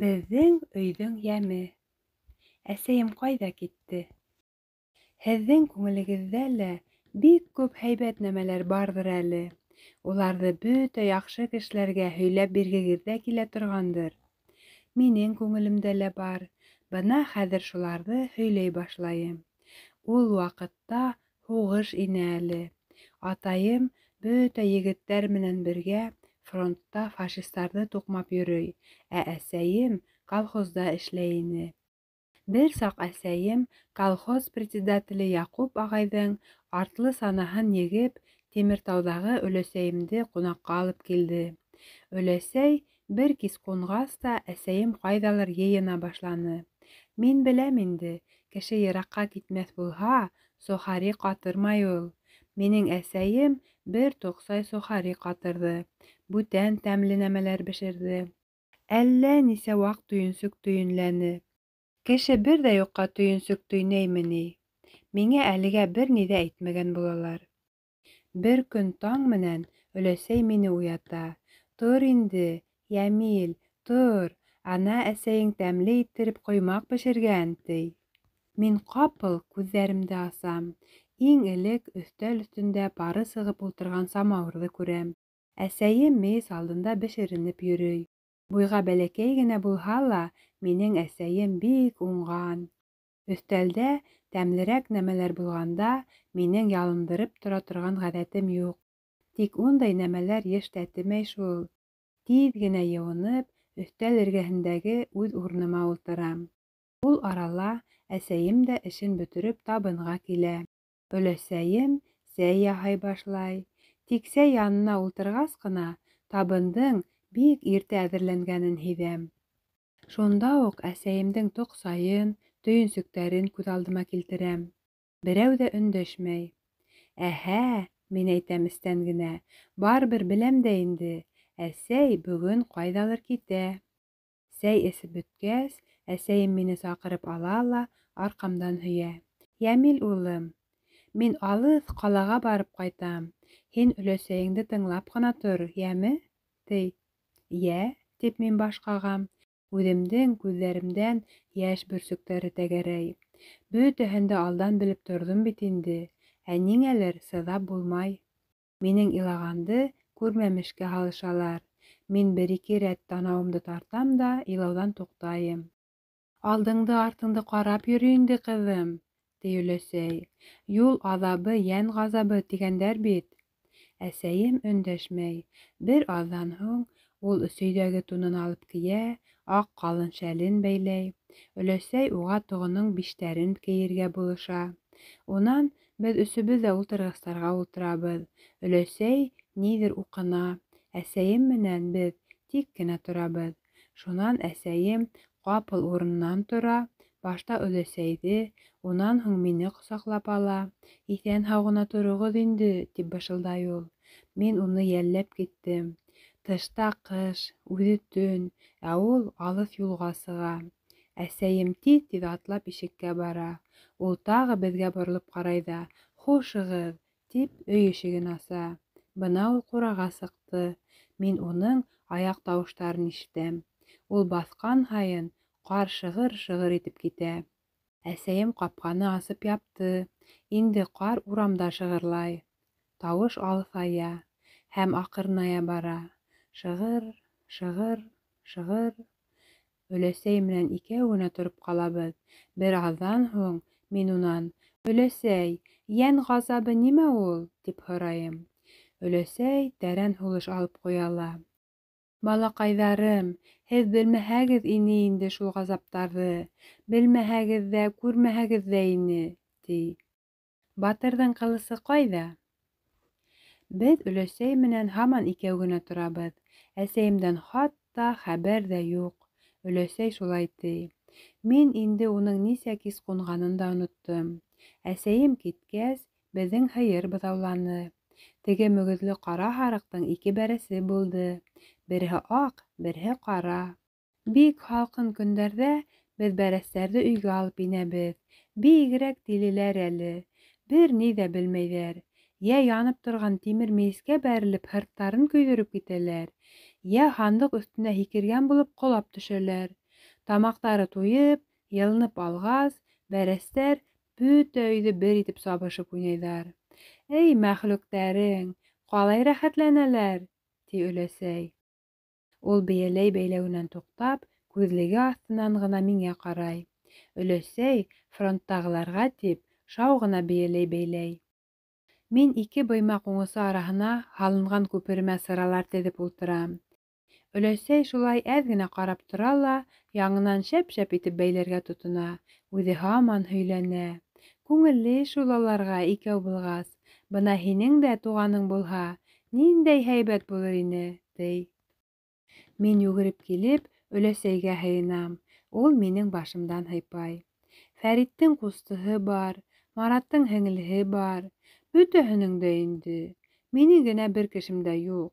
Беҙҙең өйҙөң йәме. Әсәйем ҡайҙа китте? Һеҙҙең күңелегеҙҙә лә бик күп һәйбәт нәмәләр барҙыр әле. Уларҙы бөтә яҡшы кешеләргә һөйләп биргегеҙ ҙә килә торғандыр. Минең күңелемдә лә бар. Бына хәҙер шуларҙы һөйләй башлайым. Ул ваҡытта һуғыш ине әле. Атайым бөтә егеттәр менән бергә фронтта фашистарҙы туҡмап йөрөй, ә әсәйем колхозда эшләй ине. Бер саҡ әсәйем колхоз председателе Яҡуп ағайҙың артлы санаһын егеп, Тимертауҙағы өләсәйемде ҡунаҡҡа алып килде. Өләсәй бер кис ҡунғас та әсәйем ҡайҙалыр йыйына башланы. Мин беләм инде, кеше йыраҡҡа китмәҫ булһа, сохари ҡатырмай ул. Минең әсәйем бер тоҡсай сохари ҡатырҙы, бүтән тәмле нәмәләр бешерҙе. Әллә нисә ваҡ төйөнсөк төйөнләне. Кеше бер ҙә юҡҡа төйөнсөк төйнәйме ни? Миңә әлегә бер ни ҙә әйтмәгән булалар. Бер көн таң менән өләсәй мине уята. Тор инде, Йәмил, тор, ана әсәйең тәмле иттереп ҡоймаҡ бешергән, ти. Мин ҡапыл күҙҙәремде асам. Иң элек өҫтәл өҫтөндә пары сығып ултырған самауырҙы күрәм. Әсәйем мейес алдында бешеренеп йөрөй. Буйға бәләкәй генә булһа ла, минең әсәйем бик уңған. Өҫтәлдә тәмлерәк нәмәләр булғанда, минең ялындырып тора торған ғәҙәтем юҡ. Тик ундай нәмәләр йыш тәтемәй шул. Тиҙ генә йыуынып, өҫтәл эргәһендәге үҙ урыныма ултырам. Ул арала әсәйем дә эшен бөтөрөп табынға килә. Өләсәйем сәй яһай башлай. Тик сәй янына ултырғас ҡына табындың бик иртә әҙерләнгәнен һиҙәм. Шунда уҡ әсәйемдең тоҡсайын, төйөнсөктәрен күҙ алдыма килтерәм. Берәү ҙә өндәшмәй. Әһә, мин әйтәм эстән генә, барыбер беләм дә инде, әсәй бөгөн ҡайҙалыр китә. Сәй эсеп бөткәс, әсәйем мине саҡырып ала ла арҡамдан һөйә. Йәмил улым, мин алыҫ ҡалаға барып ҡайтам. Һин өләсәйеңде тыңлап ҡына тор, йәме? Ти. Йә, тип мин баш ҡағам. Үҙемдең күҙҙәремдән йәш бөрсөктәре тәгәрәй. Бөтәһен дә алдан белеп торҙом бит инде, ә ниңәлер сыҙап булмай. Минең илағанды күрмәмешкә һалышалар. Мин бер-ике рәт танауымды тартам да илауҙан туҡтайым. Алдыңды-артыңды ҡарап йөрө инде, ҡыҙым, ти өләсәй. Юл аҙабы, йән ғазабы тигәндәр бит. Әсәйем өндәшмәй. Бер аҙҙан һуң ул өсөйҙәге тунын алып кейә, аҡ ҡалын шәлен бәйләй. Өләсәй уға тоғоноң биштәрен кейергә булыша. Унан беҙ өсөбөҙ ҙә ултырғыстарға ултырабыҙ. Өләсәй ниҙер уҡына. Әсәйем менән беҙ тик кенә торабыҙ. Шунан әсәйем ҡапыл урынынан тора, башта өләсәйҙе, унан һуң мине ҡосаҡлап ала. Иҫән-һау ғына тороғоҙ инде, тип бышылдай ул. Мин уны йәлләп киттем. Тышта ҡыш, үҙе төн, ә ул алыҫ юлға сыға. Әсәйем тиҙ-тиҙ атлап ишеккә бара. Ул тағы беҙгә боролоп ҡарай ҙа, хушығыҙ, тип өй ишеген аса. Бына ул ҡураға сыҡты. Мин уның аяҡ тауыштарын ишетәм. Ул баҫҡан һайын ҡар шығыр-шығыр итеп китә. Әсәйем ҡапҡаны асып япты. Инде ҡар урамда шығырлай. Тауыш алыҫая һәм аҡырыная бара. Шығыр, шығыр, шығыр. Өләсәй менән икәү генә тороп ҡалабыҙ. Бер аҙҙан һуң мин унан: «Өләсәй, йән ғазабы нимә ул?» тип һорайым. Өләсәй тәрән һулыш алып ҡуя ла: «Балаҡайҙарым, һеҙ белмәһәгеҙ ине инде шул ғазаптарҙы, белмәһәгеҙ ҙә, күрмәһәгеҙ ҙә ине», ти. Батырҙың ҡылысы ҡайҙа? Беҙ өләсәй менән һаман икәү генә торабыҙ. Әсәйемдән хатта хәбәр ҙә юҡ. Өләсәй шулай ти. Мин инде уның нисә кис ҡунғанын да оноттом. Әсәйем киткәс, беҙҙең һыйыр быҙауланы. Теге мөгөҙлө ҡара һарыҡтың 2 бәрәсе булды. Береһе аҡ, береһе ҡара. Бик һалҡын көндәрҙә беҙ бәрәстәрҙе өйгә алып инәбеҙ. Бигерәк тилеләр әле. Бер ни ҙә белмәйҙәр. Йә янып торған тимер мейескә бәрелеп һырттарын көйҙөрөп китәләр, йә һандыҡ өҫтөнә һикергән булып ҡолап төшәләр. Тамақтары туйып, йылынып алғас, бәрәстәр бөтә өйҙө бер итеп сабышып уйнайҙар. Эй, мәхлүктәрең, ҡалай рәхәтләнәләр, ти өләсәй. Ул бейәләй бәйләүенән туҡтап, күҙлеге аҫтынан ғына миңә ҡарай. Өләсәй, фронттағыларға тип, шау ғына бейәләй бәйләй. Мин 2 быймаҡ уңысы араһына һалынған күперемә сыралар теҙеп ултырам. Өләсәй шулай әҙ генә ҡарап тора ла, яңынан шәп-шәп итеп бәйләргә тотона. Үҙе һаман һөйләнә. Күңелле шул аларға икәү булғас. Бына һинең дә туғаның булһа, ниндәй һәйбәт булыр ине, ти. Мин йүгереп килеп, өләсәйгә һыйынам. Ул минең башымдан һыйпай. Фәриттең ҡустыһы бар, Мараттың һеңлеһе бар. Бөтәһенең дә инде. Минең генә бер кешем дә юҡ.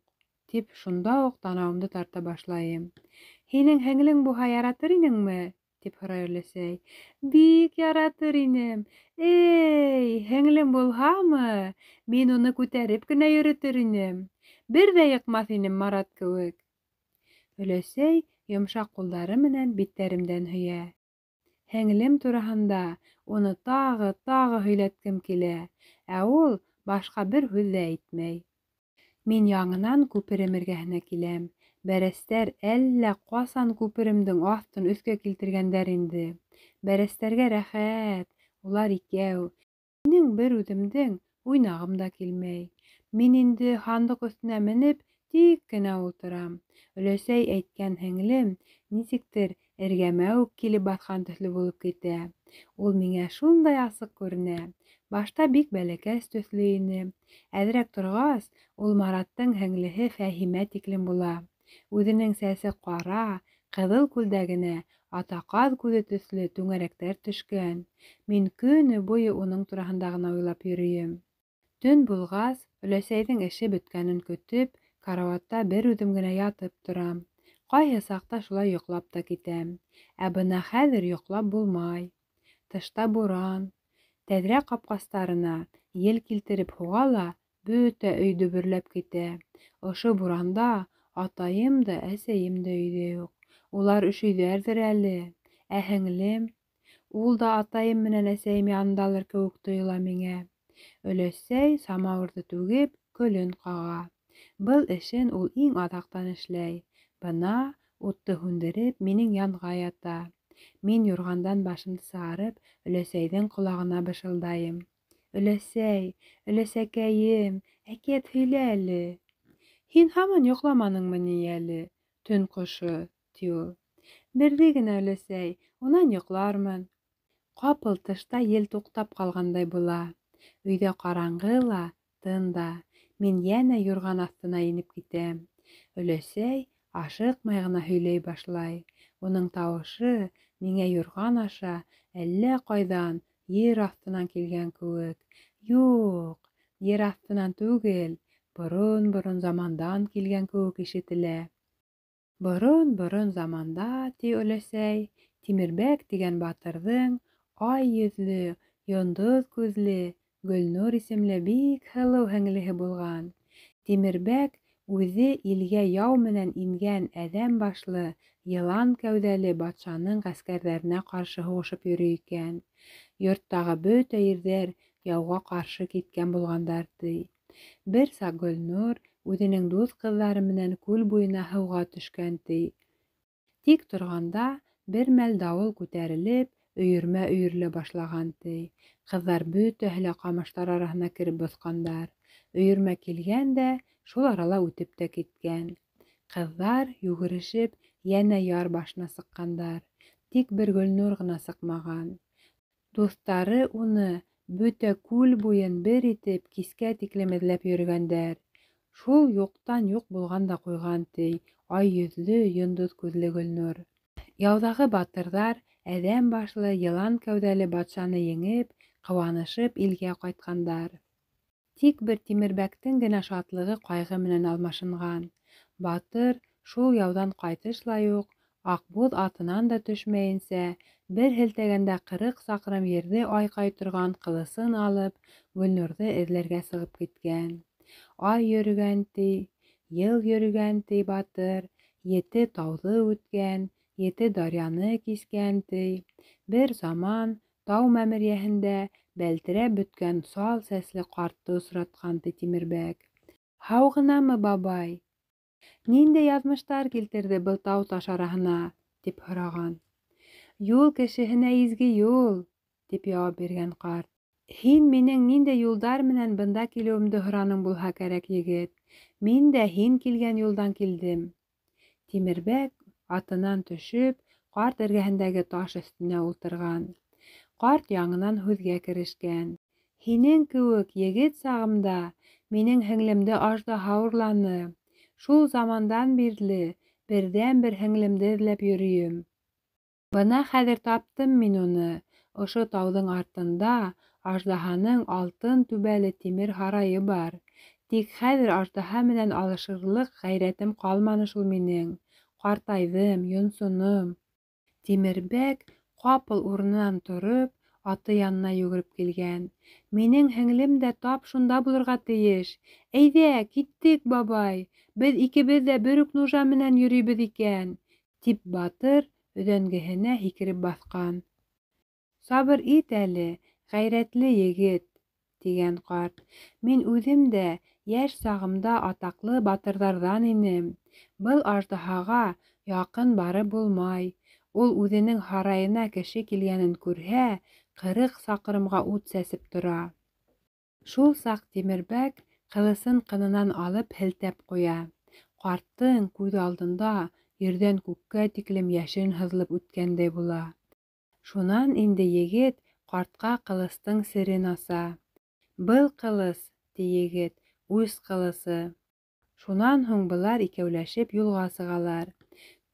Тип шунда уҡ танауымды тарта башлайым. Һинең һеңлең булһа яратыр инеңме? Тип һорай өләсәй. Бик яратыр инем. Эй, һеңлем булһамы, мин уны күтәреп кенә йөрөтөр инем. Бер ҙә йыҡмаҫ инем Марат кеүек. Өләсәй йомшаҡ ҡулдары менән биттәремдән һөйә. Һеңлем тураһында уны тағы һөйләткем килә, ә ул башҡа бер һүҙ ҙә әйтмәй. Мин яңынан күперем эргәһенә киләм. Бәрәстәр әллә ҡасан күперемдең аҫтын өҫкә килтергәндәр инде. Бәрәстәргә рәхәт, улар икәү. Минең бер үҙемдең уйнағым да килмәй. Мин инде һандыҡ өҫтөнә менеп, тик кенә ултырам. Өләсәй әйткән һеңлем нисектер эргәмә үк килеп баҫҡан төҫлө булып китә. Ул миңә шундай асыҡ күренә. Башта бик бәләкәс төҫлө ине. Әҙерәк торғас, ул Мараттың һеңлеһе Фәһимә тиклем була. Үҙенең сәсе ҡара, ҡыҙыл күлдәгенә атаҡаҙ күҙе төҫлө түңәрәктәр төшкән. Мин көнө буйы уның тураһында ғына уйлап йөрөйөм. Төн булғас, өләсәйҙең эше бөткәнен көтөп, карауатта бер үҙем генә ятып торам. Ҡайһы саҡта шулай йоҡлап та китәм. Ә бына хәҙер йоҡлап булмай. Тышта буран. Тәҙрә ҡапҡастарына ел килтереп һуға ла, бөтә өй дөбөрләп китә. Ошо буранда атайым да, әсәйем дә өйҙә юҡ. Улар өшөйҙәрҙер әле. Ә һеңлем? Ул да атайым менән әсәйем янындалыр кеүек тойола миңә. Өләсәй самауырҙы түгеп, көлөн ҡаға. Был эшен ул иң аҙаҡтан эшләй. Бына утты һүндереп, минең янға ята. Мин юрғандан башымды сығарып, өләсәйҙең ҡолағына бышылдайым. Өләсәй, өләсәкәйем, әкиәт һөйлә әле. Һин һаман йоҡламаныңмы ни әле? Төн ҡошо, ти ул. Берҙе генә өләсәй, унан йоҡлармын. Ҡапыл тышта ел туҡтап ҡалғандай була. Өйҙә ҡараңғы ла, тын да. Мин йәнә юрған аҫтына инеп китәм. Өләсәй ашыҡмай ғына һөйләй башлай. Уның тауышы миңә юрған аша әллә ҡайҙан ер аҫтынан килгән кеүек. Юҡ, ер аҫтынан түгел, борон замандан килгән кеүек ишетелә. Борон заманда, ти өләсәй, Тимербәк тигән батырҙың ай йөҙлө, йондоҙ күҙле, Гөлнур исемле бик һылыу һеңлеһе булған. Тимербәк үҙе илгә яу менән ингән әҙәм башлы, йылан кәүҙәле батшаның ғәскәрҙәренә ҡаршы һуғышып йөрөй икән. Йорттағы бөтә ирҙәр яуға ҡаршы киткән булғандар, ти. Бер саҡ Гөлнур үҙенең дуҫ ҡыҙҙары менән күл буйына һыуға төшкән, ти. Тик торғанда бер мәл дауыл күтәрелеп, өйөрмә өйөрөлә башлаған, ти. Ҡыҙҙар бөтәһе лә ҡамыштар араһына кереп боҫҡандар. Өйөрмә килгән дә, шул арала үтеп тә киткән. Ҡыҙҙар йүгерешеп йәнә яр башына сыҡҡандар. Тик бер Гөлнур ғына сыҡмаған. Дуҫтары уны бөтә күл буйын бер итеп кискә тиклем эҙләп йөрөгәндәр. Шул юҡтан юҡ булған да ҡуйған, ти, ай йөҙлө, йондоҙ күҙле Гөлнур. Яуҙағы батырҙар әҙәм башлы, йылан кәүҙәле батшаны еңеп, ҡыуанышып илгә ҡайтҡандар. Тик бер Тимербәктең генә шатлығы ҡайғы менән алмашынған. Батыр шул яуҙан ҡайтышлай уҡ, Аҡбуҙ атынан да төшмәйенсә, бер һелтәгәндә 40 саҡрым ерҙе айҡай торған ҡылысын алып, Гөлнурҙы эҙләргә сығып киткән. Ай йөрөгән, ти, йыл йөрөгән, ти, батыр, 7 тауҙы үткән, Ете дарьяны кискән, ти. Бер заман тау мәмерйәһендә бәлтерәп бөткән сал сәсле ҡартты осратҡан, ти Тимербәк. Һау ғынамы, бабай? Ниндәй яҙмыштар килтерҙе был тау таш араһына? Тип һораған. Юл кешеһенә изге юл, тип яуап биргән ҡарт. Һин минең ниндәй юлдар менән бында килеүемде һораның булһа кәрәк, егет. Мин дә һин килгән юлдан килдем. Тимербәк атынан төшөп, ҡарт эргәһендәге таш өҫтөнә ултырған. Ҡарт яңынан һүҙгә керешкән. Һинең кеүек егет сағымда минең һеңлемде аждаһа урланы. Шул замандан бирле берҙән-бер һеңлемде эҙләп йөрөйөм. Бына хәҙер таптым мин уны. Ошо тауҙың артында аждаһаның алтын түбәле тимер һарайы бар. Тик хәҙер аждаһа менән алышырлыҡ ғәйрәтем ҡалманы шул минең. Ҡартайҙым, йонсоном. Тимербәк ҡапыл урынынан тороп, аты янына йүгереп килгән. Минең һеңлем дә тап шунда булырға тейеш. Әйҙә, киттек, бабай. Беҙ икебеҙ ҙә бер үк нужа менән йөрөйбөҙ икән, тип Батыр өҙәнгеһенә һикереп баҫҡан. Сабыр ит әле, ғәйрәтле егет, тигән ҡарт. Мин үҙем дә йәш сағымда атаҡлы батырҙарҙан инем. Был аждаһаға яҡын барып булмай. Ул үҙенең һарайына кеше килгәнен күрһә, 40 саҡрымға ут сәсеп тора. Шул саҡ Тимербәк ҡылысын ҡынынан алып һелтәп ҡуя. Ҡарттың күҙ алдында ерҙән күккә тиклем йәшен һыҙлып үткәндәй була. Шунан инде егет ҡартҡа ҡылыстың серен аса. Был ҡылыс, ти егет, үс ҡылысы. Шунан һуң былар икәүләшеп юлға сығалар.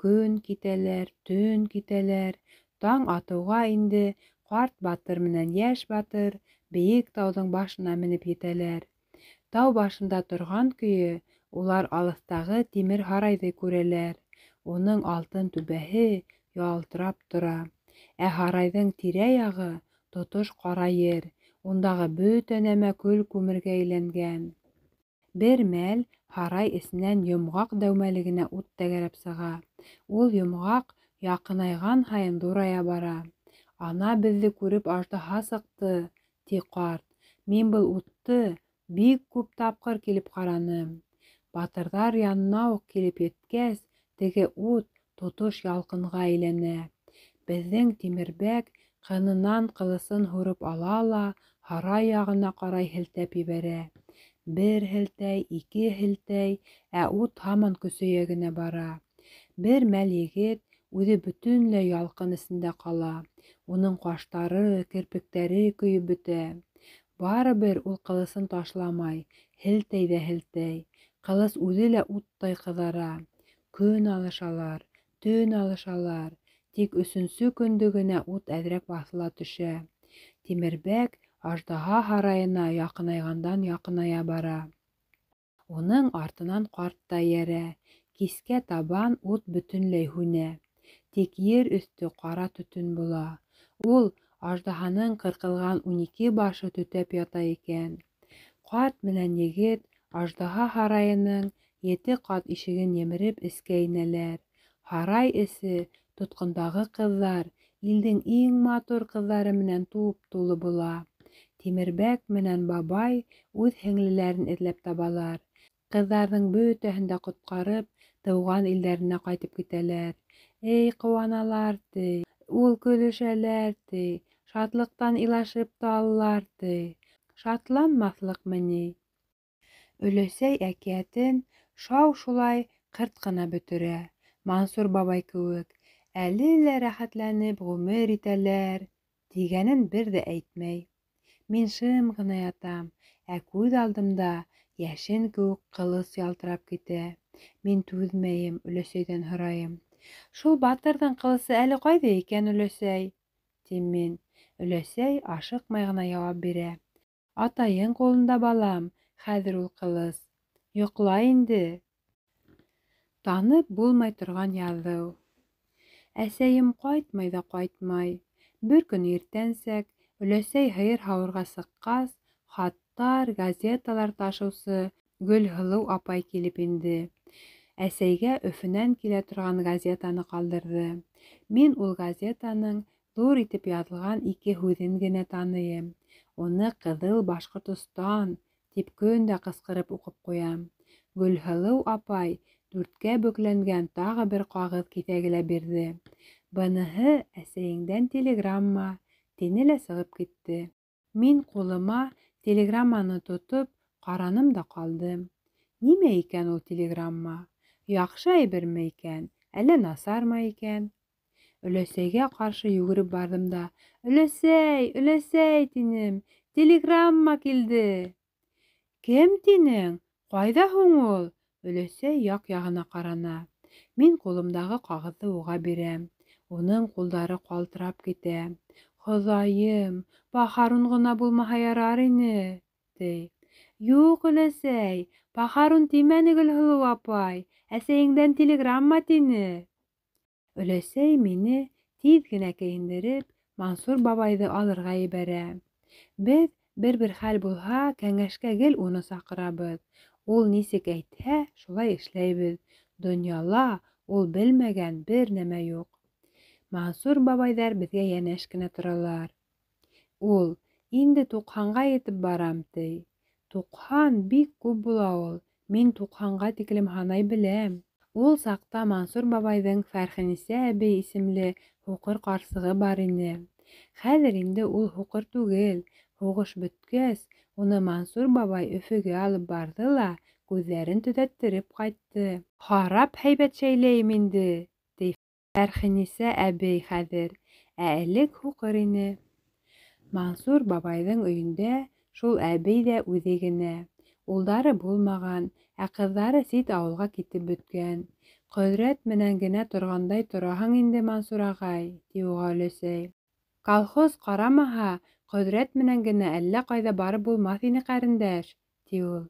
Көн китәләр, төн китәләр. Таң атыуға инде ҡарт Батыр менән йәш Батыр бейек тауҙың башына менеп етәләр. Тау башында торған көйө, улар алыҫтағы тимер һарайҙы күрәләр. Уның алтын түбәһе ялтырап тора. Ә һарайҙың тирә-яғы тотош ҡара ер. Ундағы бөтә нәмә көл-күмергә әйләнгән. Бер мәл һарай эсенән йомғаҡ дәүмәле генә ут тәгәрәп сыға. Ул йомғаҡ яҡынайған һайын ҙурая бара. Ана беҙҙе күреп аждаһа сыҡты, ти ҡарт. Мин был утты бик күп тапҡыр килеп ҡараным. Батырҙар янына уҡ килеп еткәс, теге ут тотош ялҡынға әйләнә. Беҙҙең Тимербәк ҡынынан ҡылысын һурып ала ла һарай яғына ҡарай һелтәп ебәрә. Бер һелтәй, ике һелтәй, ә ут һаман көсәйә генә бара. Бер мәл егет үҙе бөтөнләй ялҡын эсендә ҡала. Уның ҡаштары, керпектәре көйөп бөтә. Барыбер ул ҡылысын ташламай, һелтәй ҙә һелтәй. Ҡылыс үҙе лә уттай ҡыҙара. Көн алышалар, төн алышалар. Тик 3-нсө көндө генә ут әҙерәк баҫыла төшә. Тимербәк аждаһа һарайына яҡынайғандан яҡыная бара. Уның артынан ҡарт та эйәрә. Кискә табан ут бөтөнләй һүнә. Тик ер өҫтө ҡара төтөн була. Ул аждаһаның ҡырҡылған 12 башы төтәп ята икән. Ҡарт менән егет аждаһа һарайының 7 ҡат ишеген емереп эскә инәләр. Һарай эсе тотҡондағы ҡыҙҙар, илдең иң матур ҡыҙҙары менән туп-тулы була. Тимербәк менән бабай үҙ һеңлеләрен эҙләп табалар. Ҡыҙҙарҙың бөтәһен дә ҡотҡарып, тыуған илдәренә ҡайтып китәләр. Эй, ҡыуаналар, ти. Ул көлөшәләр, ти. Шатлыҡтан илашып та алалар, ти. Шатланмаҫлыҡмы ни? Өләсәй әкиәтен шау-шулай ҡырт ҡына бөтөрә. Мансур бабай кеүек. Әле лә рәхәтләнеп ғүмер итәләр, тигәнен бер ҙә әйтмәй. Мин шым ғына ятам, ә күҙ алдымда йәшен кеүек ҡылыс ялтырап китә. Мин түҙмәйем, өләсәйҙән һорайым. Шул Батырҙың ҡылысы әле ҡайҙа икән, өләсәй? Тим мин. Өләсәй ашыҡмай ғына яуап бирә. Атайың ҡулында, балам, хәҙер ул ҡылыс. Йоҡла инде. Танып булмай торған яҙыу. Әсәйем ҡайтмай ҙа ҡайтмай. Бер көн иртәнсәк, өләсәй һыйыр һауырға сыҡҡас, хаттар, газеталар ташыусы Гөлһылыу апай килеп инде. Әсәйгә Өфөнән килә торган газетаны ҡалдырҙы. Мин ул газетаның ҙур итеп яҙылған 2 һүҙен генә таныйым. Уны Ҡыҙыл Башҡортостан тип көн дә ҡысҡырып уҡып ҡуям. Гөлһылыу апай 4-кә бөкләнгән тағы бер ҡағыҙ киҫәге лә бирҙе. Быныһы әсәйеңдән телеграмма, тине лә сығып китте. Мин ҡулыма телеграмманы тотоп ҡараным да ҡалдым. Нимә икән ул телеграмма? Яҡшы әйберме икән, әллә насармы икән? Өләсәйгә ҡаршы йүгереп барҙым да: «Өләсәй, өләсәй!» тинем. «Телеграмма килде!» «Кем тинең? Ҡайҙа һуң ул?» Өләсәй яҡ-яғына ҡарана. Мин ҡулымдағы ҡағыҙҙы уға бирәм. Уның ҡулдары ҡалтырап китә. «Хоҙайым, пахарун ғына булмаһа ярар ине!» ти. «Юҡ, өләсәй, пахарун тимәне Гөлһылыу апай, әсәйеңдән телеграмма тине!» Өләсәй мине тиҙ генә кейендереп, Мансур бабайҙы алырға ебәрә. Беҙ бер хәл булһа, кәңәшкә гел уны саҡырабыҙ. Ул нисек әйтһә, шулай эшләйбеҙ. Донъяла ул белмәгән бер нәмә юҡ. Мансур бабайҙар беҙгә йәнәш кенә торалар. Ул: «Инде 90-ға етеп барам», ти. 90 бик күп була ул. Мин 90-ға тиклем һанай беләм. Ул саҡта Мансур бабайҙың Фәрхәнисә әбей исемле һуҡыр ҡарсығы бар ине. Хәҙер инде ул һуҡыр түгел. Һуғыш бөткәс, уны Мансур бабай Өфөгә алып барҙы ла күҙҙәрен төҙәттереп ҡайтты. «Харап һәйбәт шәйләйем инде», ти Фәрхәнисә әбей хәҙер, ә элек һуҡыр ине. Мансур бабайҙың өйөндә шул әбей ҙә үҙе генә. Улдары булмаған, ә ҡыҙҙары сит ауылға китеп бөткән. «Ҡөҙрәт менән генә торғандай тораһың инде, Мансур ағай», ти уға өләсәй. «Колхоз ҡарамаһа, Ҡөҙрәт менән генә әллә ҡайҙа барып булмаҫ ине, ҡәрендәш», ти ул.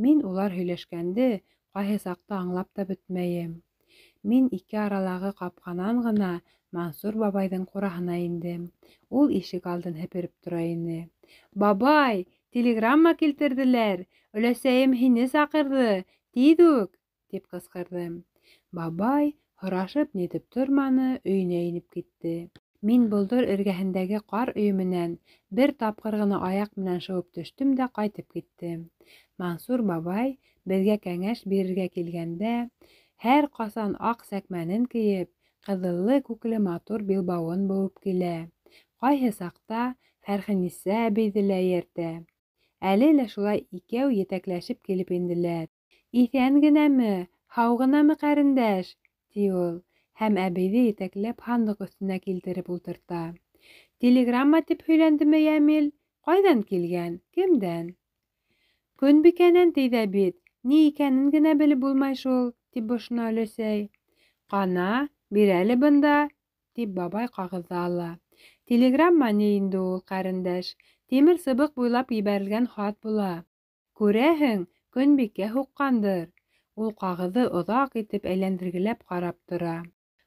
Мин улар һөйләшкәнде ҡайһы саҡта аңлап та бөтмәйем. Мин 2 аралағы ҡапҡанан ғына Мансур бабайҙың ҡураһына индем. Ул ишек алдын һепереп тора ине. «Бабай, телеграмма килтерҙеләр! Өләсәйем һине саҡырҙы! Тиҙ үк!» тип ҡысҡырҙым. Бабай һорашып нитеп торманы, өйөнә инеп китте. Мин болдор эргәһендәге ҡар өйөмөнән бер тапҡыр ғына аяҡ менән шыуып төштөм дә ҡайтып киттем. Мансур бабай беҙгә кәңәш бирергә килгәндә, һәр ҡасан аҡ сәкмәнен кейеп, ҡыҙыллы-күкле матур билбауын быуып килә. Ҡайһы саҡта Фәрхәнисә әбейҙе лә эйәртә. Әле лә шулай икәү етәкләшеп килеп инделәр. «Иҫән генәме, һау гынамы, ҡәрендәш?» ти ул, һәм әбейҙе етәкләп һандыҡ өҫтөнә килтереп ултырта. «Телеграмма тип һөйләндеме Йәмил? Ҡайҙан килгән? Кемдән?» «Көнбикәнән ти ҙә бит, ни икәнен генә белеп булмай шул», тип бошона өләсәй. «Ҡана, бир әле бында», тип бабай ҡағыҙҙы ала. «Телеграмма ни инде ул, ҡәрендәш, тимер сыбыҡ буйлап ебәрелгән хат була. Күрәһең, Көнбикә һуҡҡандыр». Ул ҡағыҙҙы оҙаҡ итеп әйләндергеләп ҡарап тора.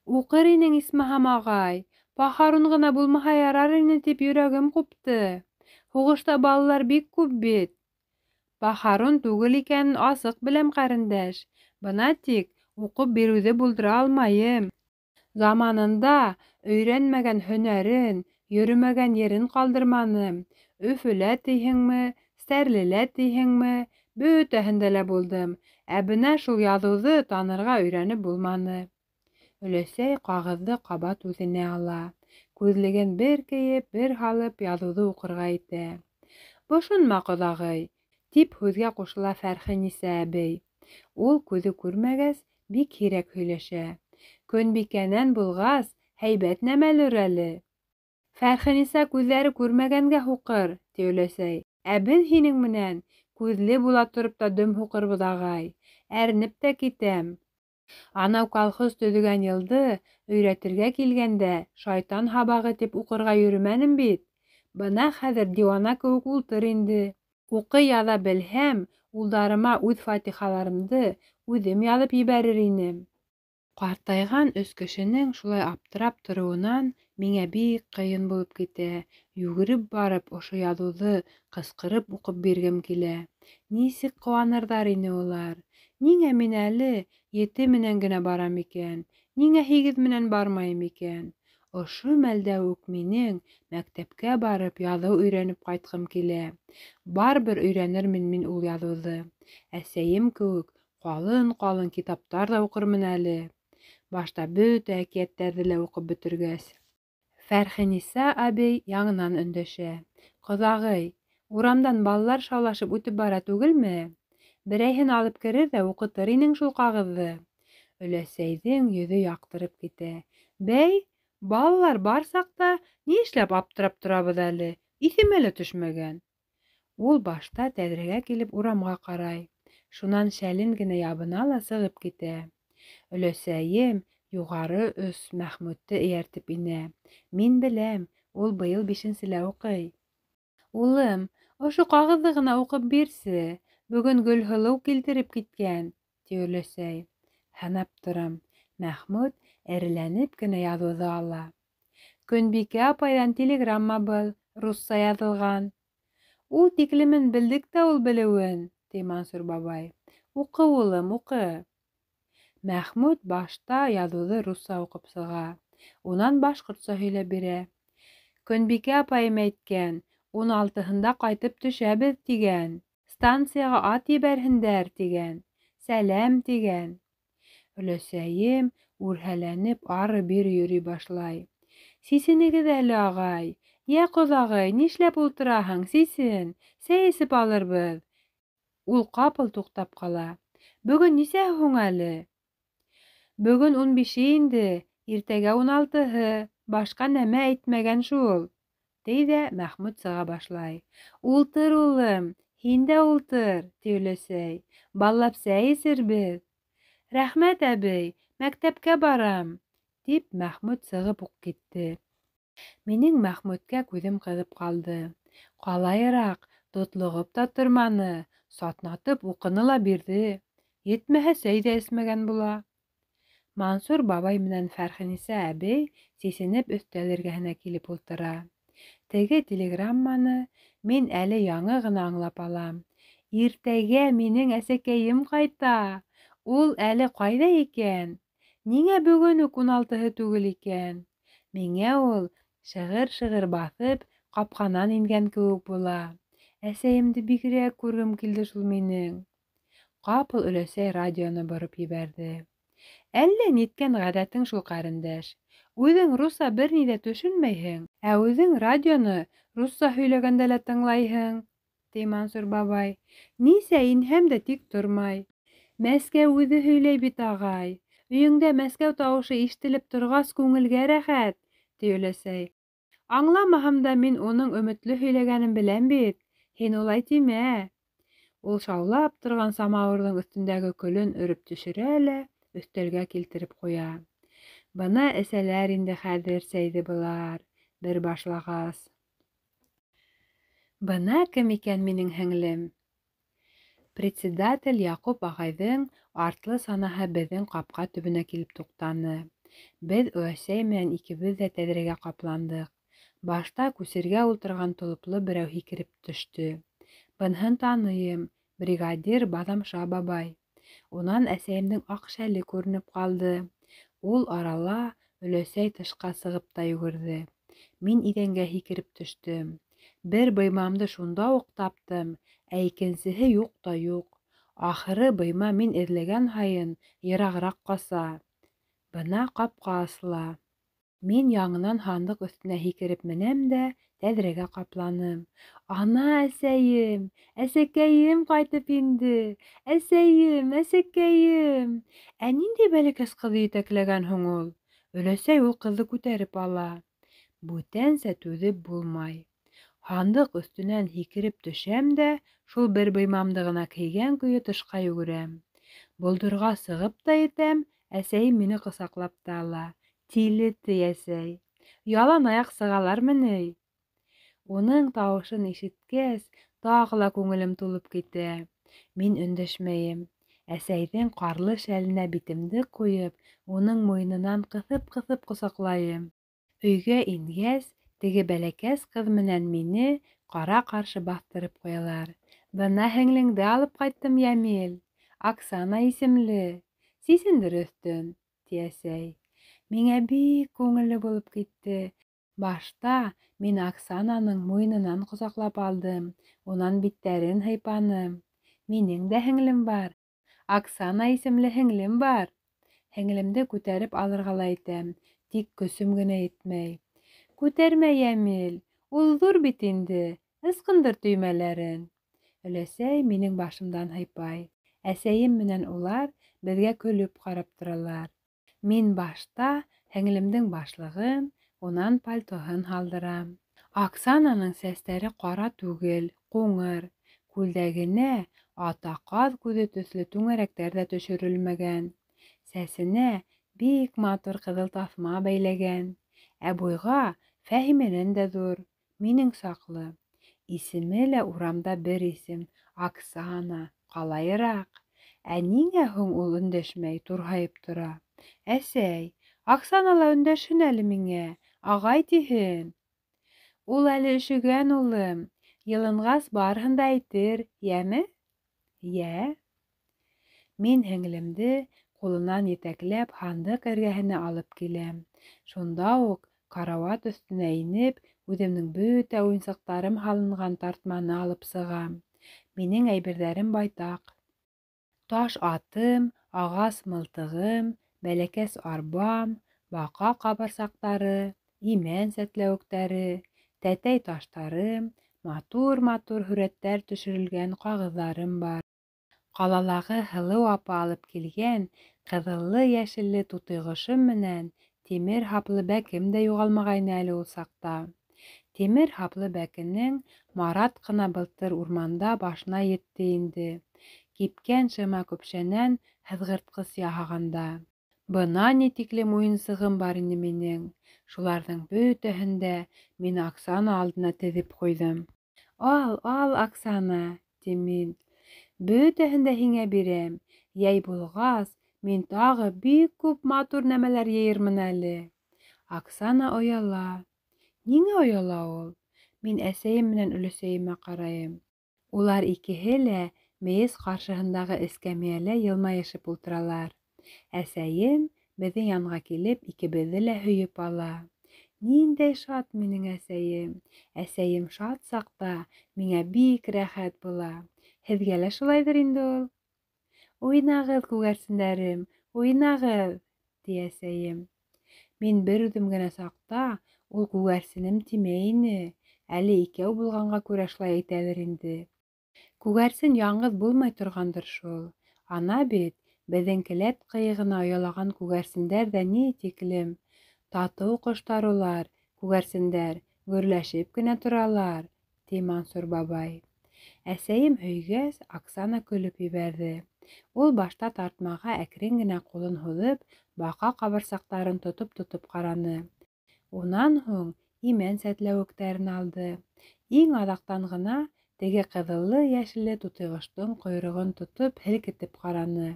«Уҡыр инең, исмаһам, ағай. Пахарун ғына булмаһа ярар ине тип йөрәгем ҡупты. Һуғышта балалар бик күп бит». «Пахарун түгел икәнен асыҡ беләм, ҡәрендәш. Бына тик уҡып биреүҙе булдыра алмайым. Заманында өйрәнмәгән һөнәрен, йөрөмәгән ерен ҡалдырманым. Өфөлә тиһеңме, Стәрлелә тиһеңме, бөтәһендә лә булдым. Ә бына шул яҙыуҙы танырға өйрәнеп булманы». Өләсәй ҡағыҙҙы ҡабат үҙенә ала. Күҙлеген бер кейеп, бер һалып, яҙыуҙы уҡырға итә. «Бошонма, ҡоҙағый», тип һүҙгә ҡушыла Фәрхәнисә әбей. Ул күҙе күрмәгәс, бик һирәк һөйләшә. «Көнбикәнән булғас, һәйбәт нәмәлер әле». «Фәрхәнисә күҙҙәре күрмәгәнгә һуҡыр», ти өләсәй. «Ә беҙ һинең менән күҙле була тороп та дөм һуҡырбыҙ, ағай. Әрнеп тә китәм. Анау колхоз төҙөгән йылды өйрәтергә килгәндә, шайтан һабағы тип уҡырға йөрөмәнем бит. Бына хәҙер диуана кеүек ултыр инде. Уҡый яҙа белһәм, улдарыма үҙ фатихаларымды үҙем яҙып ебәрер инем». Ҡартайған 3 кешенең шулай аптырап тороуынан миңә бик ҡыйын булып китә. Йүгереп барып, ошо яҙыуҙы ҡысҡырып уҡып биргем килә. Нисек ҡыуанырҙар ине улар. Ниңә мин әле 7 менән генә барам икән? Ниңә 8 менән бармайым икән? Ошо мәлдә үк минең мәктәпкә барып яҙыу өйрәнеп ҡайтҡым килә. Барыбер өйрәнермен мин ул яҙыуҙы. Әсәйем кеүек ҡалын-ҡалын китаптар ҙа уҡырмын әле. Башта бөтә әкиәттәрҙе лә уҡып бөтөргәс. Фәрхиниса абей яңынан өндәшә. Ҡоҙағый, урамдан балалар шаулашып үтеп бара түгелме? Берәйһен алып керер ҙә уҡытыр инең шул ҡағыҙҙы. Өләсәйҙең йөҙө яҡтырып китә. Бәй, балалар бар саҡта ни эшләп аптырап торабыҙ әле? Иҫемә лә төшмәгән. Ул башта тәҙрәгә килеп урамға ҡарай. Шунан шәлен генә ябына ла сығып китә. Өләсәйем юғары өс Мәхмүтте эйәртеп инә. Мин беләм, ул быйыл 5-лә уҡый. Улым, ошо ҡағыҙҙы ғына уҡып бирсе. Бөгөн Гөлһылыу килтереп киткән, ти өләсәй. Һанап торам. Мәхмүт эреләнеп кенә яҙыуҙы ала. Көнбикә апайҙан телеграмма был, русса яҙылған. Ул тиклемен белдек тә ул белеүен, ти Мансур бабай. Уҡы, улым, уҡы. Мәхмүт башта яҙыуҙы русса уҡып сыға. Унан башҡортса һөйләп бирә. Көнбикә апайым әйткән, 16-һында ҡайтып төшәбеҙ тигән. Станцияға ат ебәрһендәр тигән. Сәләм тигән. Өләсәйем үрһәләнеп ары-бир йөрөй башлай. Сисенегеҙ әле, ағай. Йә, ҡоҙағый, нишләп ултыраһың? Сисен, сәй эсеп алырбыҙ. Ул ҡапыл туҡтап ҡала. Бөгөн нисәһе һуң әле? Бөгөн 15 инде, иртәгә 16-һы. Башҡа нәмә әйтмәгән шул. Ти ҙә Мәхмүт сыға башлай. Ултыр, улым, һин дә ултыр, ти өләсәй. Баллап сәй эсербеҙ. Рәхмәт, әбей, мәктәпкә барам, тип Мәхмүт сығып уҡ китте. Минең Мәхмүткә күҙем ҡыҙып ҡалды. Ҡалайыраҡ, тотлоғоп та торманы, сатнатып уҡыны ла бирҙе. Етмәһә, сәй ҙә эсмәгән була. Мансур бабай менән Фәрхиниса әбей сисенеп өҫтәл эргәһенә килеп ултыра. Теге телеграмманы мин әле яңы ғына аңлап алам. Иртәгә минең әсәкәйем ҡайта. Ул әле ҡайҙа икән? Ниңә бөгөн үк 16-һы түгел икән? Миңә ул шығыр-шығыр баҫып, ҡапҡанан ингән кеүек була. Әсәйемде бигерәк күргем килде шул минең. Ҡапыл өләсәй радионы бороп ебәрҙе. Әллә ниткән ғәҙәтең шул, ҡәрендәш. Үҙең русса бер ни ҙә төшөнмәйһең, ә үҙең радионы русса һөйләгәндә лә тыңлайһың, ти Мансур бабай. Нисә инһәм дә тик тормай. Мәскәү үҙе һөйләй бит, ағай. Өйөңдә Мәскәү тауышы ишетелеп торғас, күңелгә рәхәт, ти өләсәй. Аңламаһам да мин уның өмөтлө һөйләгәнен беләм бит. Һин улай тимә. Ул шаулап торған самауырҙың өҫтөндәге көлөн өрөп төшөрә лә өҫтәлгә килтереп ҡуя. Бына әсәләр инде хәҙер сәйҙе былар, бер башлағас. Бына кем икән минең һеңлем? Председатель Яҡуп ағайҙың артлы санаһы беҙҙең ҡапҡа төбөнә килеп туҡтаны. Беҙ өләсәй менән икебеҙ ҙә тәҙрәгә ҡапландыҡ. Башта күсергә ултырған толопло берәү һикереп төштө. Быныһын таныйым, бригадир Баҙамша бабай. Унан әсәйемдең аҡ шәле күренеп ҡалды. Ул арала өләсәй тышҡа сығып та йүгерҙе. Мин иҙәнгә һикереп төштөм. Бер быймамды шунда уҡ таптым, ә икенсеһе юҡ та юҡ. Ахыры быйма мин эҙләгән һайын йырағыраҡ ҡаса. Бына ҡапҡа асыла. Мин яңынан һандыҡ өҫтөнә һикереп менәм дә тәҙрәгә ҡапланым. Ана әсәйем, әсәкәйем ҡайтып инде. Әсәйем, әсәкәйем. Ә ниндәй бәләкәс ҡыҙҙы етәкләгән һуң ул? Өләсәй ул ҡыҙҙы күтәреп ала. Бүтәнсә түҙеп булмай. Һандыҡ өҫтөнән һикереп төшәм дә, шул бер быймамды ғына кейгән көйө тышҡа йүгерәм. Болдорға сығып та етәм, әсәйем мине ҡосаҡлап та ала. Тиле, ти әсәй. Ялан аяҡ сығалармы ни? Уның тауышын ишеткәс, тағы ла күңелем тулып китә. Мин өндәшмәйем. Әсәйҙең ҡарлы шәленә битемде ҡуйып, уның муйынынан ҡыҫып-ҡыҫып ҡосаҡлайым. Өйгә ингәс, теге бәләкәс ҡыҙ менән мине ҡара-ҡаршы баҫтырып ҡуялар. Бына һеңлеңде алып ҡайттым, Йәмил. Оксана исемле. Сисендер өҫтөн, тиәсәй. Миңә бик күңелле булып китте. Башта мин Оксананың муйынынан ҡосаҡлап алдым, унан биттәрен һыйпаным. Минең дә һеңлем бар. Оксана исемле һеңлем бар. Һеңлемде күтәреп алырға ла итәм, тик көсөм генә етмәй. Күтәрмә, Йәмил, ул ҙур бит инде, ысҡындыр төймәләрен. Өләсәй минең башымдан һыйпай. Әсәйем менән улар беҙгә көлөп ҡарап торалар. Мин башта һеңлемдең башлығын, унан пальтоһын һалдырам. Оксананың сәстәре ҡара түгел, ҡуңыр. Күлдәгенә ата ҡаҙ күҙе төҫлө түңәрәктәр ҙә төшөрөлмәгән. Сәсенә бик матур ҡыҙыл таҫма бәйләгән. Ә буйға Фәһимәнән дә ҙур, минең саҡлы. Исеме лә урамда бер исем — Оксана, ҡалайыраҡ. Ә ниңә һуң ул өндәшмәй, турһайып тора? Әсәй, Оксана ла өндәшһен әле миңә, ағай тиһен. Ул әле өшөгән, улым. Йылынғас барыһын да әйтер, йәме? Йә. Мин һеңлемде ҡулынан етәкләп һандыҡ эргәһенә алып киләм. Шунда уҡ карауат өҫтөнә инеп, үҙемдең бөтә уйынсыҡтарым һалынған тартманы алып сығам. Минең әйберҙәрем байтаҡ. Таш атым, ағас мылтығым, бәләкәс арбам, баҡа ҡабырсаҡтары, имән сәтләүектәре, тәтәй таштарым, матур-матур һүрәттәр төшөрөлгән ҡағыҙҙарым бар. Ҡалалағы Һылыу апа алып килгән ҡыҙыллы-йәшелле тутыйғошом менән тимер һаплы бәкем дә юғалмағайны әле ул саҡта. Тимер һаплы бәкенең Марат ҡына былтыр урманда башына етте инде. Кипкән шыма көпшәнән һыҙғыртҡыс яһағанда. Бына ни тиклем уйынсығым бар ине минең. Шуларҙың бөтәһен дә мин Оксана алдына теҙеп ҡуйҙым. Ал, Оксана, тим мин. Бөтәһен дә һиңә бирәм. Йәй булғас, мин тағы бик күп матур нәмәләр йыйырмын әле. Оксана ояла. Ниңә ояла ул? Мин әсәйем менән өләсәйемә ҡарайым. Улар икеһе лә мейес ҡаршыһындағы эскәмйәлә йылмайышып ултыралар. Әсәйем беҙҙең янға килеп, икебеҙҙе лә һөйөп ала. Ниндәй шат минең әсәйем. Әсәйем шат саҡта миңә бик рәхәт була. Һеҙгә лә шулайҙыр инде ул. Уйнағыҙ, күгәрсендәрем, уйнағыҙ, ти әсәйем. Мин бер үҙем генә саҡта ул күгәрсенем тимәй ине. Әле икәү булғанға күрә шулай әйтәлер инде. Күгәрсен яңғыҙ булмай торғандыр шул. Ана бит, беҙҙең келәт ҡыйығына оялаған күгәрсендәр ҙә ни тиклем. Татыу ҡоштар улар, күгәрсендәр, гөрләшеп кенә торалар, ти Мансур бабай. Әсәйем һөйгәс, Оксана көлөп ебәрҙе. Ул башта тартмаға әкрен генә ҡулын һуҙып, баҡа ҡабырсаҡтарын тотоп ҡараны. Унан һуң имән сәтләүектәрен алды. Иң аҙаҡтан ғына теге ҡыҙыллы-йәшелле тутыйғоштоң ҡойроғон тотоп һелкетеп ҡараны.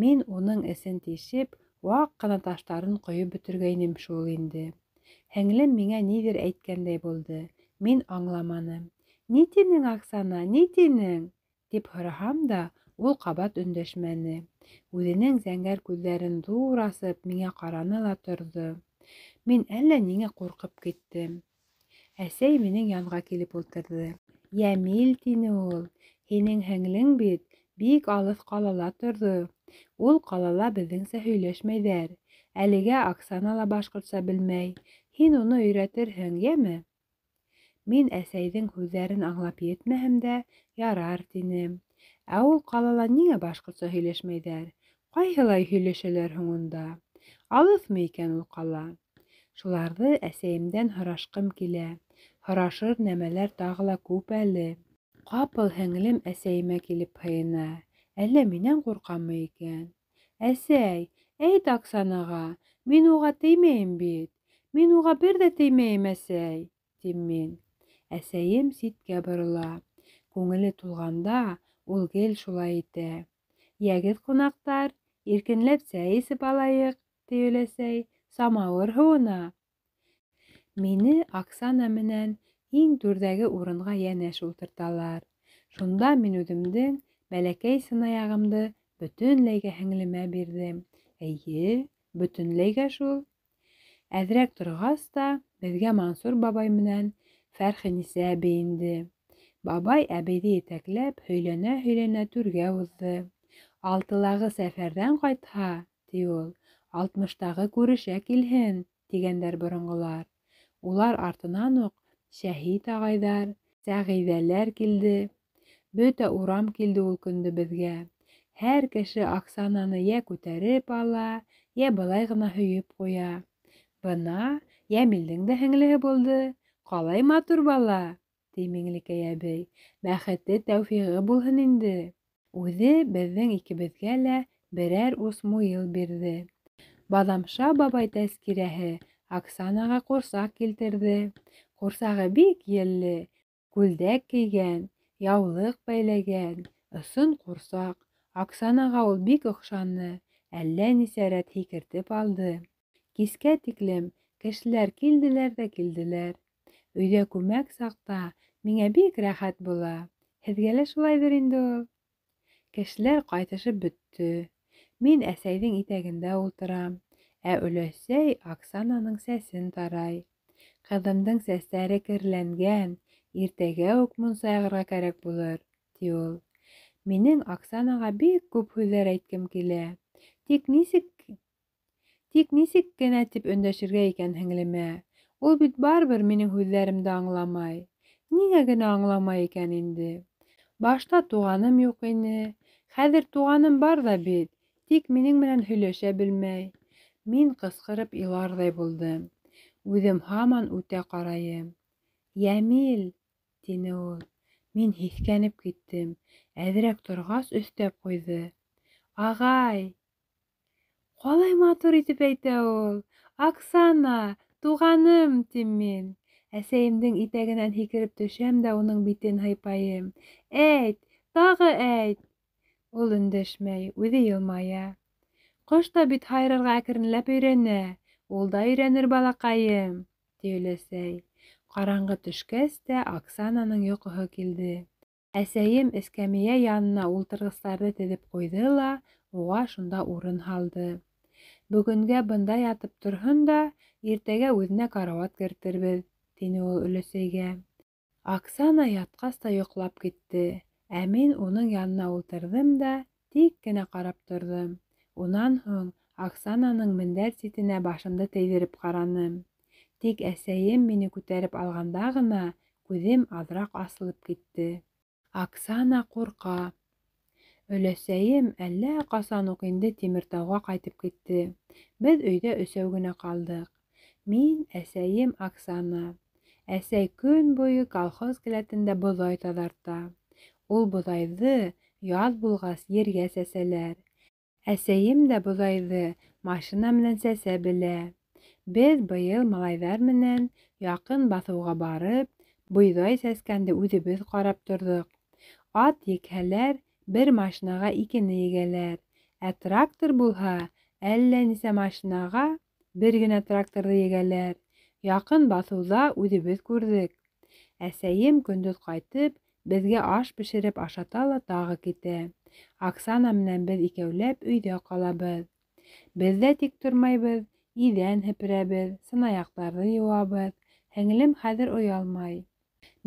Мин уның эсен тишеп, ваҡ ҡына таштарын ҡойоп бөтөргәйнем шул инде. Һеңлем миңә ниҙер әйткәндәй булды. Мин аңламаным. Ни тинең, Оксана, ни тинең? Тип һораһам да, ул ҡабат өндәшмәне. Үҙенең зәңгәр күҙҙәрен ҙур асып, миңә ҡараны ла торҙо. Мин әллә ниңә ҡурҡып киттем. Әсәй минең янға килеп ултырҙы. Йәмил, тине ул, һинең һеңлең бит бик алыҫ ҡалала торҙо. Ул ҡалала беҙҙеңсә һөйләшмәйҙәр. Әлегә Оксана ла башҡортса белмәй. Һин уны өйрәтерһең, йәме? Мин әсәйҙең һүҙҙәрен аңлап етмәһәм дә, ярар, тинем. Ә ул ҡалала ниңә башҡортса һөйләшмәйҙәр? Ҡайһылай һөйләшәләр һуң унда? Алыҫмы икән ул ҡала? Шуларҙы әсәйемдән һорашҡым килә. Һорашыр нәмәләр тағы ла күп әле. Ҡапыл һеңлем әсәйемә килеп һыйына. Әллә минән ҡурҡамы икән? Әсәй, әйт Оксанаға, мин уға теймәйем бит. Мин уға бер ҙә теймәйем, әсәй, тим мин. Әсәйем ситкә борола. Күңеле тулғанда ул гел шулай итә. Йәгеҙ, ҡунаҡтар, иркенләп сәй эсеп алайыҡ, ти өләсәй, самауыр һыуына. Мине Оксана менән иң түрҙәге урынға йәнәш ултырталар. Шунда мин үҙемдең бәләкәй сынаяғымды бөтөнләйгә һеңлемә бирҙем. Эйе, бөтөнләйгә шул. Әҙерәк торғас та, беҙгә Мансур бабай менән Фәрхинисә әбей инде. Бабай әбейҙе етәкләп, һөйләнә-һөйләнә түргә уҙҙы. 6-лағы сәфәрҙән ҡайтһа, ти ул, 60-тағы күрешә килһен, тигәндәр боронғолар. Улар артынан уҡ Шәһит ағайҙар, Сәғиҙәләр килде. Бөтә урам килде ул көндө беҙгә. Һәр кеше Оксананы йә күтәреп ала, йә былай ғына һөйөп ҡуя. Бына Йәмилдең дә һеңлеһе булды. Ҡалай матур бала, ти Миңлекәй әбей. Бәхете, тәүфиғы булһын инде. Үҙе беҙҙең икебеҙгә лә берәр ус муйыл бирҙе. Баҙамша бабай тәҙкирәһе Оксанаға ҡурсаҡ килтерҙе. Ҡурсағы бик елле, күлдәк кейгән, яулыҡ бәйләгән, ысын ҡурсаҡ. Оксанаға ул бик оҡшаны, әллә нисә рәт һикертеп алды. Кискә тиклем кешеләр килделәр ҙә килделәр. Өйҙә күмәк саҡта миңә бик рәхәт була. Һеҙгә лә шулайҙыр инде ул. Кешеләр ҡайтышып бөттө. Мин әсәйҙең итәгендә ултырам, ә өләсәй Оксананың сәсен тарай. Ҡыҙымдың сәстәре керләнгән, иртәгә үк мунсайғырға кәрәк булыр, ти ул. Минең Оксанаға бик күп һүҙҙәр әйткем килә. Тик нисек кенә тип өндәшергә икән һеңлемә? Ул бит барыбер минең һүҙҙәремде аңламай. Ниңә генә аңламай икән инде? Башта туғаным юҡ ине. Хәҙер туғаным бар ҙа бит, тик минең менән һөйләшә белмәй. Мин ҡысҡырып иларҙай булдым. Үҙем һаман үтә ҡарайым. Йәмил, тине ул. Мин һиҫкәнеп киттем. Әҙерәк торғас өҫтәп ҡуйҙы. Ағай! Ҡалай матур итеп әйтә ул. Оксана, туғаным, тим мин. Әсәйемдең итәгенән һикереп төшәм дә уның битен һыйпайым. Әйт, тағы әйт. Ул өндәшмәй, үҙе йылмая. Ҡош та бит һайрарға әкренләп өйрәнә. Ул да өйрәнер балаҡайым, ти өләсәй. Ҡараңғы төшкәс тә Оксананың йоҡоһо килде. Әсәйем эскәмйә янына ултырғыстарҙы теҙеп ҡуйҙы ла уға шунда урын һалды. Бөгөнгә бында ятып торһон да, иртәгә үҙенә карауат кертербеҙ, тине ул өләсәйгә. Оксана ятҡас та йоҡлап китте, ә мин уның янына ултырҙым да тик кенә ҡарап торҙом. Унан һуң Оксананың мендәр ситенә башымды тейҙереп ҡараным. Тик әсәйем мине күтәреп алғанда ғына күҙем аҙыраҡ асылып китте. Оксана ҡурҡа. Өләсәйем әллә ҡасан уҡ инде Тимертауға ҡайтып китте. Беҙ өйҙә өсәү генә ҡалдыҡ. Мин, әсәйем, Оксана. Әсәй көн буйы колхоз келәтендә боҙай таҙарта. Ул боҙайҙы яҙ булғас ергә сәсәләр. Әсәйем дә боҙайҙы машина менән сәсә белә. Беҙ быйыл малайҙар менән яҡын баҫыуға барып, бойҙай сәскәнде үҙебеҙ ҡарап торҙоҡ. Ат екһәләр, бер машинаға икене егәләр. Ә трактор булһа, әллә нисә машинаға бер генә тракторҙы егәләр. Яҡын баҫыуҙа үҙебеҙ күрҙек. Әсәйем көндөҙ ҡайтып, беҙгә аш бешереп ашата ла тағы китә. Оксана менән беҙ икәүләп өйҙә ҡалабыҙ. Беҙ ҙә тик тормайбыҙ, иҙән һеперәбеҙ, сынаяҡтарҙы йыуабыҙ. Һеңлем хәҙер оялмай.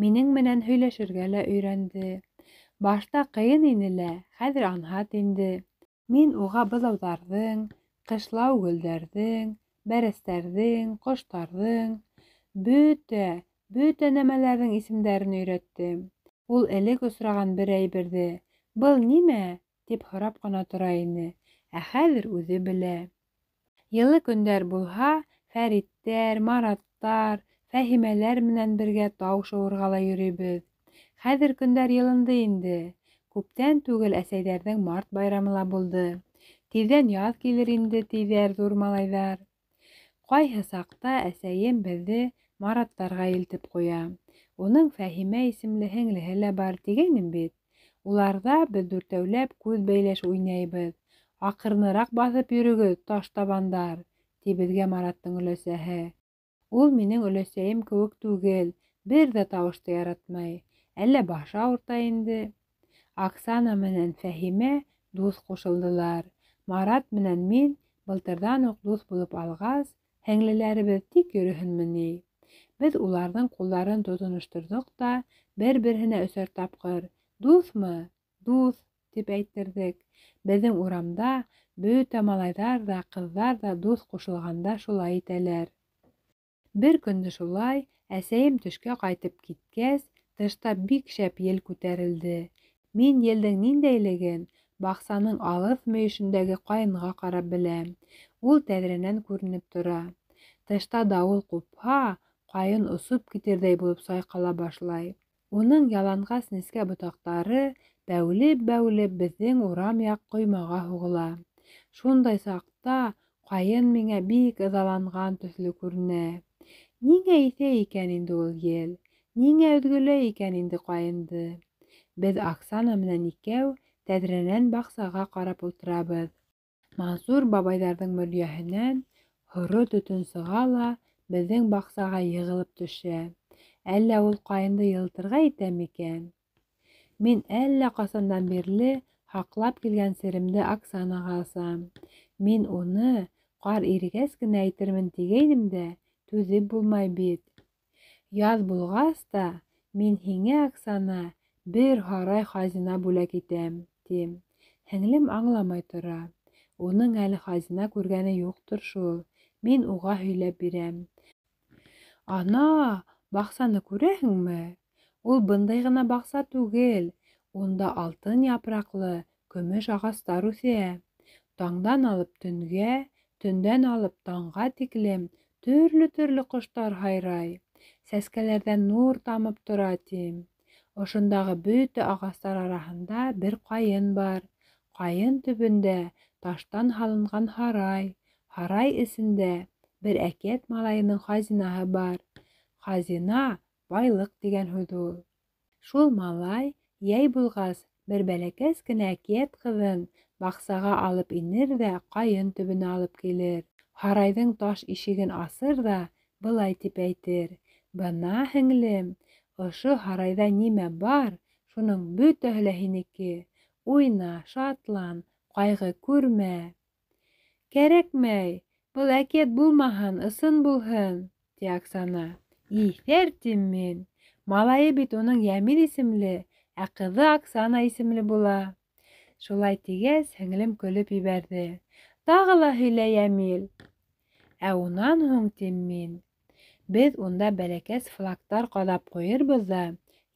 Минең менән һөйләшергә лә өйрәнде. Башта ҡыйын ине лә, хәҙер анһат инде. Мин уға быҙауҙарҙың, ҡышлау гөлдәрҙең, бәрәстәрҙең, ҡоштарҙың, бөтә нәмәләрҙең исемдәрен өйрәттем. Ул элек осраған бер әйберҙе «Был нимә?» тип һорап ҡына тора ине, ә хәҙер үҙе белә. Йылы көндәр булһа, Фәриттәр, Мараттар, Фәһимәләр менән бергә тау шыуырға ла йөрөйбөҙ. Хәҙер көндәр йылынды инде. Күптән түгел әсәйҙәрҙең март байрамы ла булды. Тиҙҙән яҙ килер инде, тиҙәр ҙур малайҙар. Ҡайһы саҡта әсәйем беҙҙе Мараттарға илтеп ҡуя. Уның Фәһимә исемле һеңлеһе лә бар, тигәйнем бит. Уларҙа беҙ дүртәүләп күҙ бәйләш уйнайбыҙ. Аҡырыныраҡ баҫып йөрөгөҙ, таш табандар, ти беҙгә Мараттың өләсәһе. Ул минең өләсәйем кеүек түгел, бер ҙә тауышты яратмай. Әллә башы ауырта инде. Оксана менән Фәһимә дуҫ ҡушылдылар. Марат менән мин былтырҙан уҡ дуҫ булып алғас, һеңлеләребеҙ тик йөрөһөнмө ни? Беҙ уларҙың ҡулдарын тотоношторҙоҡ та бер-береһенә 3 тапҡыр «Дуҫмы? Дуҫ!» тип әйтерҙек. Беҙҙең урамда бөтә малайҙар ҙа, ҡыҙҙар ҙа дуҫ ҡушылғанда шулай итәләр. Бер көндө шулай, әсәйем төшкә ҡайтып киткәс, тышта бик шәп ел күтәрелде. Мин елдең ниндәйлеген баҡсаның алыҫ мөйөшөндәге ҡайынға ҡарап беләм. Ул тәҙрәнән күренеп тора. Тышта дауыл ҡупһа, ҡайын осоп китерҙәй булып сайҡала башлай. Уның яланғас нескә ботаҡтары бәүелеп-бәүелеп беҙҙең урам яҡ ҡоймаға һуғыла. Шундай саҡта ҡайын миңә бик ыҙаланған төҫлө күренә. Ниңә иҫә икән инде ул ел? Ниңә өҙгөләй икән инде ҡайынды? Беҙ Оксана менән икәү тәҙрәнән баҡсаға ҡарап ултырабыҙ. Мансур бабайҙарҙың мөрйәһенән һоро төтөн сыға ла беҙҙең баҡсаға йығылып төшә. Әллә ул ҡайынды йылытырға итә микән? Мин әллә ҡасандан бирле һаҡлап килгән серемде Оксанаға асам. Мин уны ҡар ирегәс кенә әйтермен тигәйнем дә, түҙеп булмай бит. Яҙ булғас та мин һиңә, Оксана, бер һарай хазина бүләк итәм, тим. Һеңлем аңламай тора. Уның әле хазина күргәне юҡтыр шул. Мин уға һөйләп бирәм. Ана, баҡсаны күрәһеңме? Ул бындай ғына баҡса түгел. Унда алтын япраҡлы, көмөш ағастар үҫә. Таңдан алып төнгә, төндән алып таңға тиклем төрлө-төрлө ҡоштар һайрай. Сәскәләрҙән нур тамып тора, тим. Ошондағы бөтә ағастар араһында бер ҡайын бар. Ҡайын төбөндә таштан һалынған һарай. Һарай эсендә бер әкиәт малайының хазинаһы бар. Хазина, байлыҡ тигән һүҙ ул. Шул малай йәй булғас бер бәләкәс кенә әкиәт ҡыҙын баҡсаға алып инер ҙә ҡайын төбөнә алып килер. Һарайҙың таш ишеген асыр ҙа былай тип әйтер: «Бына, һеңлем, ошо һарайҙа нимә бар, шуның бөтәһе лә һинеке. Уйна, шатлан, ҡайғы күрмә». Кәрәкмәй, был әкиәт булмаһын, ысын булһын, ти Оксана. Иҫәр, тим мин. Малайы бит уның Йәмил исемле, ә ҡыҙы Оксана исемле була. Шулай тигәс, һеңлем көлөп ебәрҙе. Тағы ла һөйлә, Йәмил. Ә унан һуң, тим мин, беҙ унда бәләкәс флагтар ҡаҙап ҡуйырбыҙ ҙа,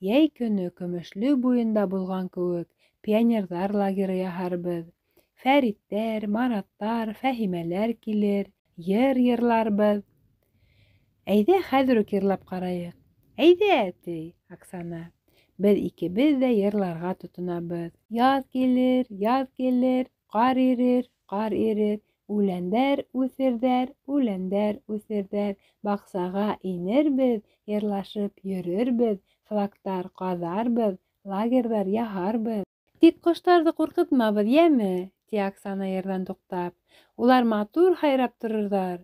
йәй көнө көмөшлө буйында булған кеүек пионерҙар лагеры яһарбыҙ. Фәриттәр, Мараттар, Фәһимәләр килер, йыр йырларбыҙ. Әйҙә хәҙер үк йырлап ҡарайыҡ. Әйҙә, ти Оксана. Беҙ икебеҙ ҙә йырларға тотонабыҙ. Яҙ килер, ҡар ирер, үләндәр үҫерҙәр, баҡсаға инербеҙ, йырлашып йөрөрбөҙ, флагтар ҡаҙарбыҙ, лагерҙар яһарбыҙ. Тик ҡоштарҙы ҡурҡытмабыҙ, йәме? Ти Оксана йырҙан туҡтап. Улар матур һайрап торорҙар.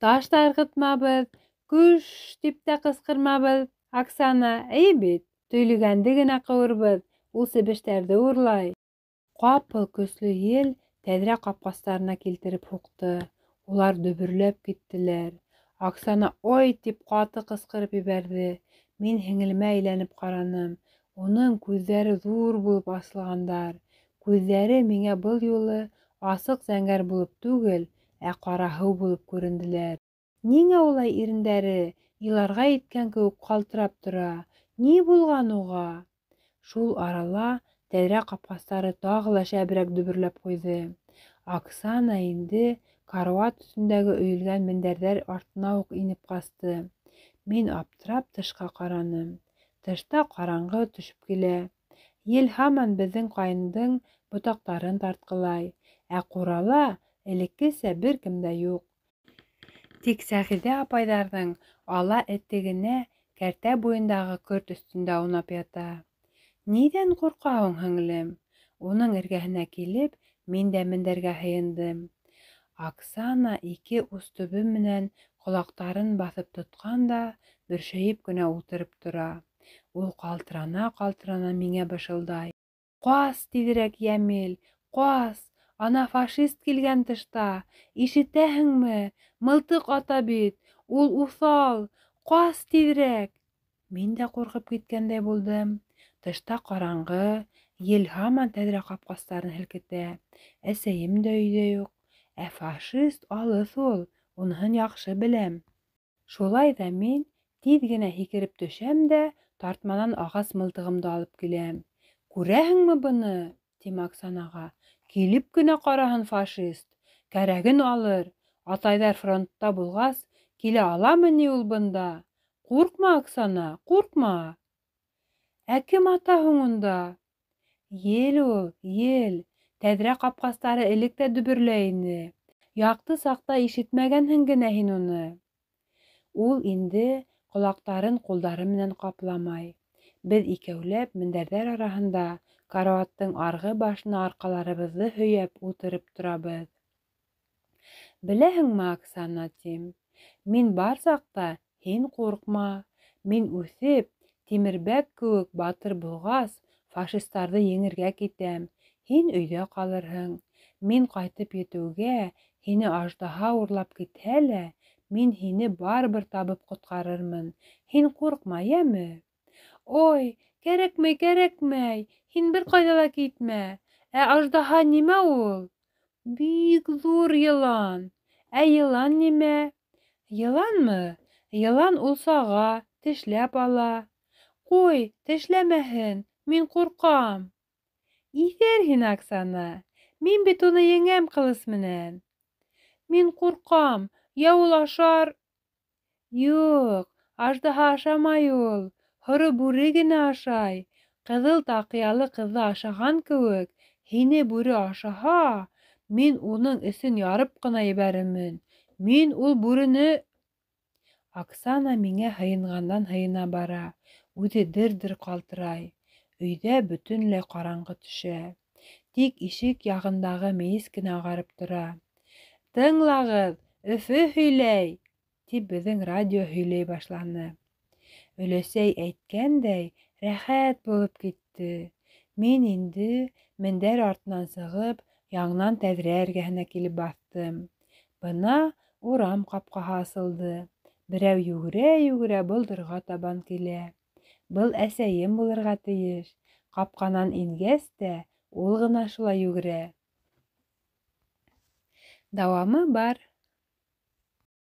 Таш та ырғытмабыҙ, көш тип тә ҡысҡырмабыҙ. Оксана, эйе бит, төйлөгәнде генә ҡыуырбыҙ, ул себештәрҙе урлай. Ҡапыл көслө ел тәҙрә ҡапҡастарына килтереп һуҡты. Улар дөбөрләп киттеләр. Оксана «Ой!» тип ҡаты ҡысҡырып ебәрҙе. Мин һеңлемә әйләнеп ҡараным. Уның күҙҙәре ҙур булып асылғандар. Күҙҙәре миңә был юлы асыҡ зәңгәр булып түгел, ә ҡараһыу булып күренделәр. Ниңә улай ирендәре иларға иткән кеүек ҡалтырап тора? Ни булған уға? Шул арала тәҙрә ҡапҡастары тағы ла шәберәк дөбөрләп ҡуйҙы. Оксана инде карауат өҫтөндәге өйөлгән мендәрҙәр артына уҡ инеп ҡасты. Мин аптырап тышҡа ҡараным. Тышта ҡараңғы төшөп килә. Ел һаман беҙҙең ҡайындың ботаҡтарын тартҡылай, ә ҡурала элеккесә бер кем дә юҡ. Тик Сәғиҙә апайҙарҙың ала эте генә кәртә буйындағы көрт өҫтөндә аунап ята. Ниҙән ҡурҡаһың, һеңлем? Уның эргәһенә килеп, мин дә мендәргә һыйындым. Оксана ике ус төбө менән ҡолаҡтарын баҫып тотҡан да бөршәйеп кенә ултырып тора. Ул ҡалтырана миңә бышылдай. Ҡас тиҙерәк, Йәмил, ҡас! Ана фашист килгән тышта. Ишетәһеңме? Мылтыҡ ата бит. Ул уҫал. Ҡас тиҙерәк! Мин дә ҡурҡып киткәндәй булдым. Тышта ҡараңғы, ел һаман тәҙрә ҡапҡастарын һелкетә. Әсәйем дә өйҙә юҡ. Ә фашист алыҫ ул, уныһын яҡшы беләм. Шулай ҙа мин тиҙ генә һикереп төшәм дә тартманан ағас мылтығымды алып киләм. Күрәһеңме быны? Тим Оксанаға. Килеп кенә ҡараһын фашист. Кәрәген алыр. Атайҙар фронтта булғас, килә аламы ни ул бында? Ҡурҡма, Оксана, ҡурҡма. Ә кем ата һуң унда? Ел ул, ел. Тәҙрә ҡапҡастары элек тә дөбөрләй ине. Яҡты саҡта ишетмәгәнһең генә һин уны. Ул инде ҡолаҡтарын ҡулдары менән ҡапламай. Беҙ икәүләп мендәрҙәр араһында карауаттың арғы башына арҡаларыбыҙҙы һөйәп ултырып торабыҙ. Беләһеңме, Оксана, тим, мин бар саҡта һин ҡурҡма. Мин үҫеп, Тимербәк кеүек батыр булғас, фашистарҙы еңергә китәм. Һин өйҙә ҡалырһың. Мин ҡайтып етеүгә, һине аждаһа урлап китһә лә, мин һине барыбер табып ҡотҡарырмын. Һин ҡурҡма, йәме? Ой, кәрәкмәй, кәрәкмәй. Һин бер ҡайҙа ла китмә. Ә аждаһа нимә ул? Бик ҙур йылан. Ә йылан нимә? Йыланмы? Йылан ул саға, тешләп ала. Ҡуй, тешләмәһен, мин ҡурҡам. Иҫәр һин, Оксана. Мин бит уны еңәм ҡылыс менән. Мин ҡурҡам, я ул ашар. Юҡ, аждаһа ашамай ул. Һоро бүре генә ашай. Ҡыҙыл таҡыялы ҡыҙҙы ашаған кеүек, һине бүре ашаһа, мин уның эсен ярып ҡына ебәрермен. Мин ул бүрене... Оксана миңә һыйынғандан-һыйына бара. Үҙе дер-дер ҡалтырай. Өйҙә бөтөнләй ҡараңғы төшә. Тик ишек яғындағы мейес кенә ағарып тора. Тыңлағыҙ, Өфө һөйләй, тип беҙҙең радио һөйләй башланы. Өләсәй әйткәндәй, рәхәт булып китте. Мин инде мендәр артынан сығып, яңынан тәҙрә эргәһенә килеп баҫтым. Бына урам ҡапҡаһы асылды. Берәү йүгерә-йүгерә болдорға табан килә. Был әсәйем булырға тейеш. Ҡапҡанан ингәс тә ул ғына шулай йүгерә. Дауамы бар.